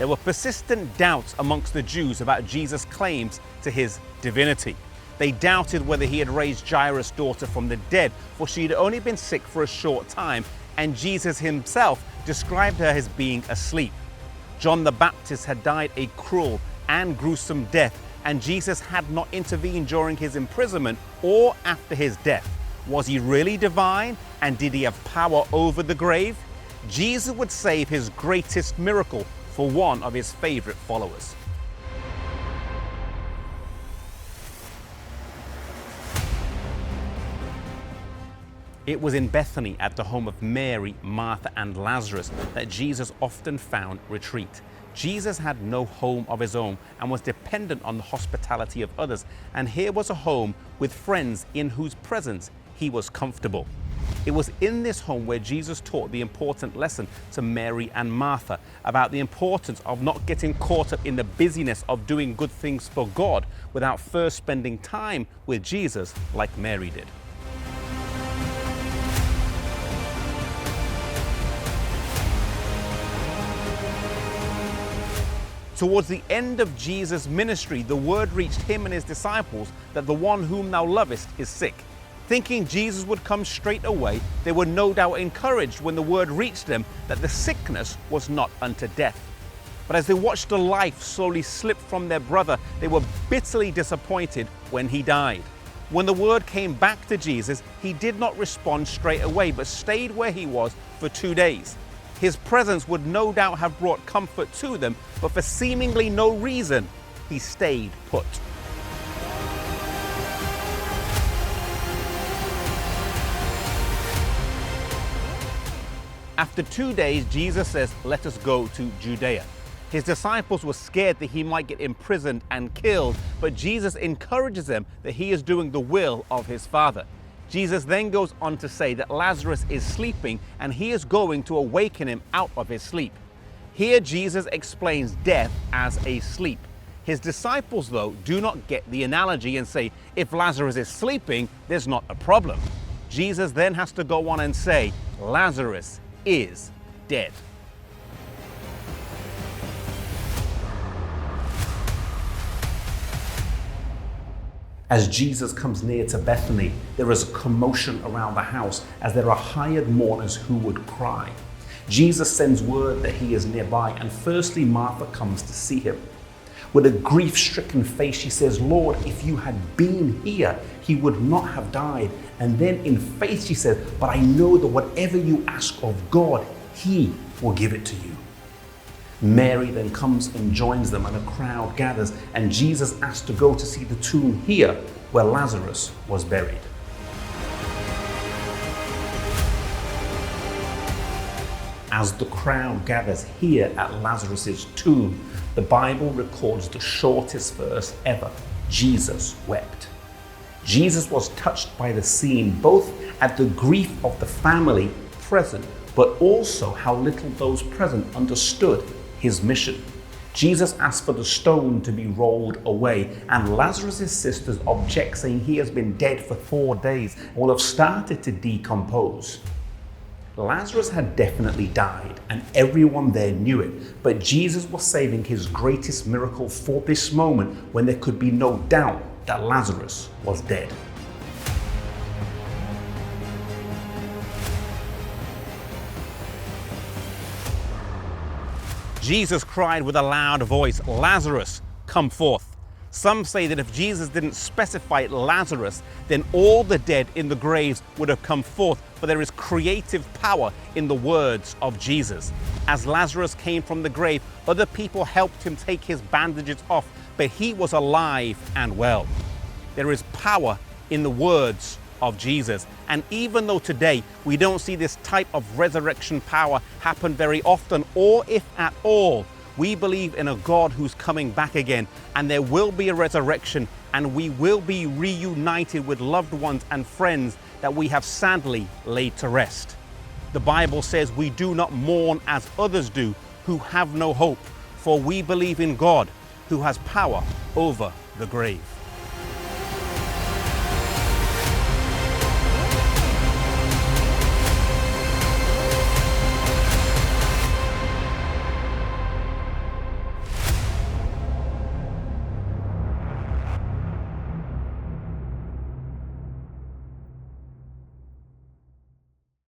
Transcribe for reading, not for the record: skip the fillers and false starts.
There were persistent doubts amongst the Jews about Jesus' claims to his divinity. They doubted whether he had raised Jairus' daughter from the dead, for she had only been sick for a short time, and Jesus himself described her as being asleep. John the Baptist had died a cruel and gruesome death, and Jesus had not intervened during his imprisonment or after his death. Was he really divine, and did he have power over the grave? Jesus would save his greatest miracle for one of his favorite followers. It was in Bethany, at the home of Mary, Martha, and Lazarus, that Jesus often found retreat. Jesus had no home of his own and was dependent on the hospitality of others, and here was a home with friends in whose presence he was comfortable. It was in this home where Jesus taught the important lesson to Mary and Martha about the importance of not getting caught up in the busyness of doing good things for God without first spending time with Jesus like Mary did. Towards the end of Jesus' ministry, the word reached him and his disciples that the one whom thou lovest is sick. Thinking Jesus would come straight away, they were no doubt encouraged when the word reached them that the sickness was not unto death. But as they watched the life slowly slip from their brother, they were bitterly disappointed when he died. When the word came back to Jesus, he did not respond straight away, but stayed where he was for 2 days. His presence would no doubt have brought comfort to them, but for seemingly no reason, he stayed put. After 2 days, Jesus says, "Let us go to Judea." His disciples were scared that he might get imprisoned and killed, but Jesus encourages them that he is doing the will of his Father. Jesus then goes on to say that Lazarus is sleeping and he is going to awaken him out of his sleep. Here Jesus explains death as a sleep. His disciples, though, do not get the analogy and say, if Lazarus is sleeping, there's not a problem. Jesus then has to go on and say, Lazarus is dead. As Jesus comes near to Bethany, there is a commotion around the house as there are hired mourners who would cry. Jesus sends word that he is nearby, and firstly Martha comes to see him. With a grief-stricken face, she says, "Lord, if you had been here, he would not have died." And then in faith she says, "But I know that whatever you ask of God, he will give it to you." Mary then comes and joins them, and a crowd gathers, and Jesus asks to go to see the tomb here where Lazarus was buried. As the crowd gathers here at Lazarus' tomb, the Bible records the shortest verse ever: Jesus wept. Jesus was touched by the scene, both at the grief of the family present, but also how little those present understood his mission. Jesus asked for the stone to be rolled away, and Lazarus' sisters object, saying he has been dead for 4 days and will have started to decompose. Lazarus had definitely died, and everyone there knew it, but Jesus was saving his greatest miracle for this moment when there could be no doubt that Lazarus was dead. Jesus cried with a loud voice, "Lazarus, come forth." Some say that if Jesus didn't specify Lazarus, then all the dead in the graves would have come forth, for there is creative power in the words of Jesus. As Lazarus came from the grave, other people helped him take his bandages off, but he was alive and well. There is power in the words of Jesus. And even though today we don't see this type of resurrection power happen very often, or if at all, we believe in a God who's coming back again, and there will be a resurrection, and we will be reunited with loved ones and friends that we have sadly laid to rest. The Bible says we do not mourn as others do who have no hope, for we believe in God who has power over the grave.